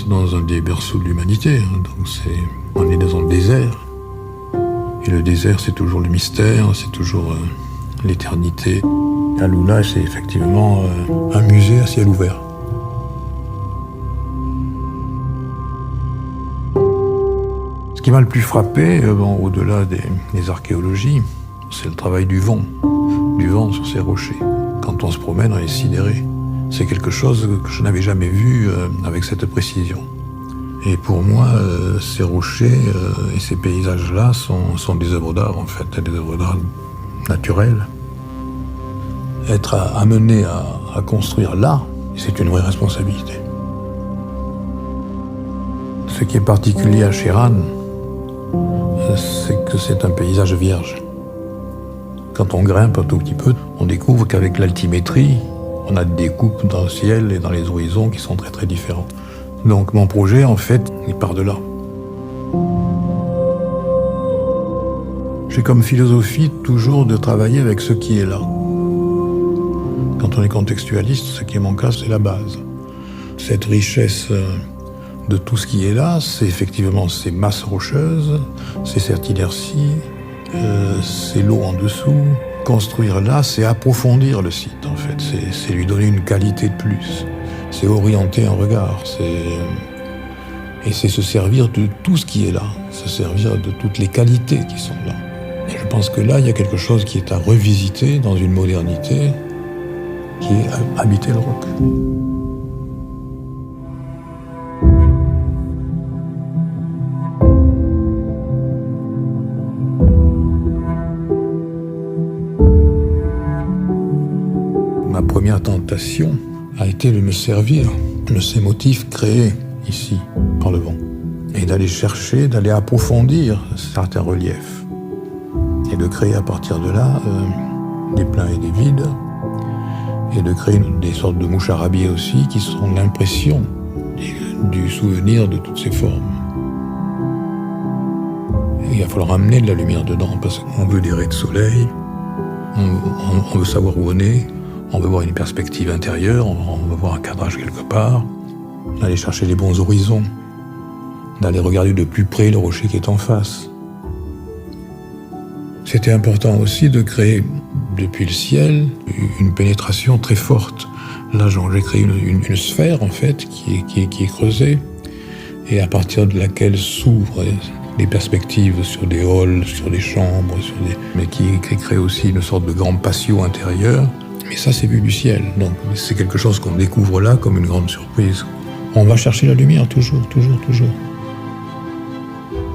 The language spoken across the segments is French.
dans un des berceaux de l'humanité. Donc on est dans le désert. Et le désert, c'est toujours le mystère, c'est toujours l'éternité. Alula, c'est effectivement un musée à ciel ouvert. Ce qui m'a le plus frappé, au-delà des archéologies, c'est le travail du vent sur ces rochers. Quand on se promène, on est sidéré. C'est quelque chose que je n'avais jamais vu avec cette précision. Et pour moi, ces rochers et ces paysages-là sont des œuvres d'art, en fait, des œuvres d'art naturelles. Être amené à construire là, c'est une vraie responsabilité. Ce qui est particulier à Chéran, c'est que c'est un paysage vierge. Quand on grimpe un tout petit peu, on découvre qu'avec l'altimétrie, on a des coupes dans le ciel et dans les horizons qui sont très très différents. Donc mon projet, en fait, il part de là. J'ai comme philosophie toujours de travailler avec ce qui est là. Quand on est contextualiste, ce qui est mon cas, c'est la base. Cette richesse de tout ce qui est là, c'est effectivement ces masses rocheuses, c'est cette inertie, c'est l'eau en dessous. Construire là, c'est approfondir le site, en fait. C'est lui donner une qualité de plus. C'est orienter un regard. Et c'est se servir de tout ce qui est là. Se servir de toutes les qualités qui sont là. Et je pense que là, il y a quelque chose qui est à revisiter dans une modernité qui est habiter le roc. Ma première tentation a été de me servir de ces motifs créés ici par le vent et d'aller chercher, d'aller approfondir certains reliefs et de créer à partir de là des pleins et des vides et de créer des sortes de moucharabis aussi qui sont l'impression du souvenir de toutes ces formes. Et il va falloir amener de la lumière dedans parce qu'on veut des raies de soleil, on veut savoir où on est. On veut voir une perspective intérieure, on veut voir un cadrage quelque part, d'aller chercher les bons horizons, d'aller regarder de plus près le rocher qui est en face. C'était important aussi de créer, depuis le ciel, une pénétration très forte. Là, j'ai créé une sphère, en fait, qui est creusée, et à partir de laquelle s'ouvrent des perspectives sur des halls, sur des chambres, mais qui crée aussi une sorte de grand patio intérieur. Mais ça, c'est vu du ciel. Donc, c'est quelque chose qu'on découvre là comme une grande surprise. On va chercher la lumière, toujours.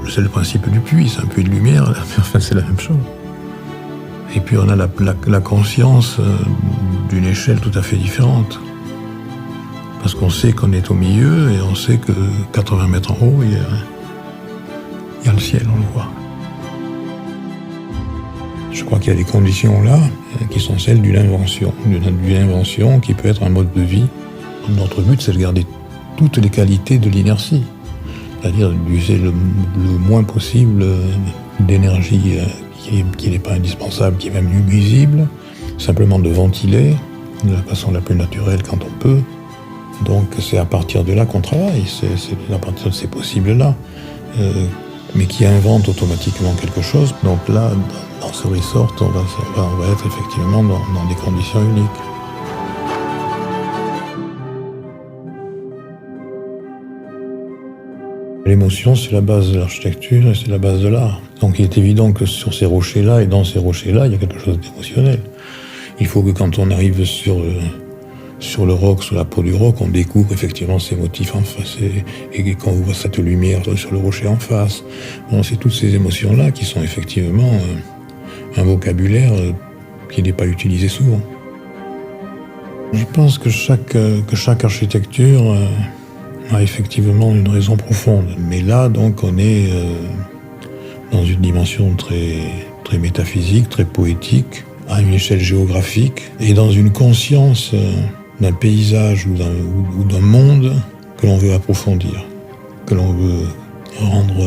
C'est le principe du puits, c'est un puits de lumière, mais enfin, c'est la même chose. Et puis, on a la conscience d'une échelle tout à fait différente. Parce qu'on sait qu'on est au milieu et on sait que 80 mètres en haut, il y a le ciel, on le voit. Je crois qu'il y a des conditions là qui sont celles d'une invention qui peut être un mode de vie. Notre but, c'est de garder toutes les qualités de l'inertie, c'est-à-dire d'user le moins possible d'énergie qui n'est pas indispensable, qui est même nuisible, simplement de ventiler de la façon la plus naturelle quand on peut. Donc c'est à partir de là qu'on travaille, c'est à partir de ces possibles-là, mais qui inventent automatiquement quelque chose. Donc là, dans ce resort, on va être effectivement dans des conditions uniques. L'émotion, c'est la base de l'architecture et c'est la base de l'art. Donc il est évident que sur ces rochers-là et dans ces rochers-là, il y a quelque chose d'émotionnel. Il faut que quand on arrive sur le roc, sur la peau du roc, on découvre effectivement ces motifs en face et quand on voit cette lumière sur le rocher en face. Bon, c'est toutes ces émotions-là qui sont effectivement un vocabulaire qui n'est pas utilisé souvent. Je pense que chaque architecture a effectivement une raison profonde. Mais là, donc, on est dans une dimension très, très métaphysique, très poétique, à une échelle géographique, et dans une conscience d'un paysage ou d'un monde que l'on veut approfondir, que l'on veut rendre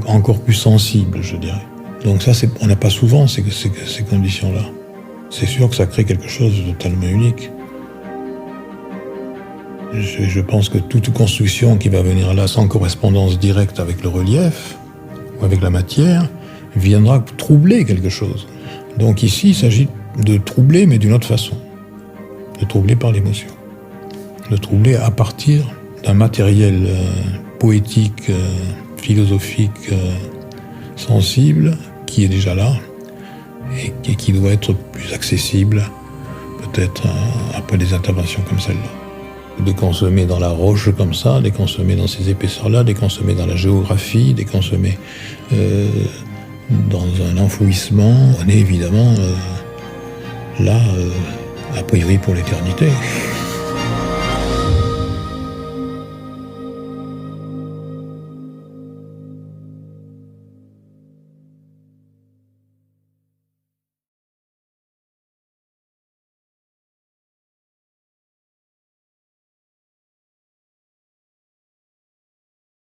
encore plus sensible, je dirais. Donc ça, on n'a pas souvent ces conditions-là. C'est sûr que ça crée quelque chose de totalement unique. Je pense que toute construction qui va venir là sans correspondance directe avec le relief ou avec la matière viendra troubler quelque chose. Donc ici, il s'agit de troubler, mais d'une autre façon. De troubler par l'émotion. De troubler à partir d'un matériel poétique, philosophique, sensible, qui est déjà là, et qui doit être plus accessible, peut-être après des interventions comme celle-là. De consommer dans la roche comme ça, de consommer dans ces épaisseurs-là, de consommer dans la géographie, de consommer dans un enfouissement. On est évidemment là, a priori pour l'éternité.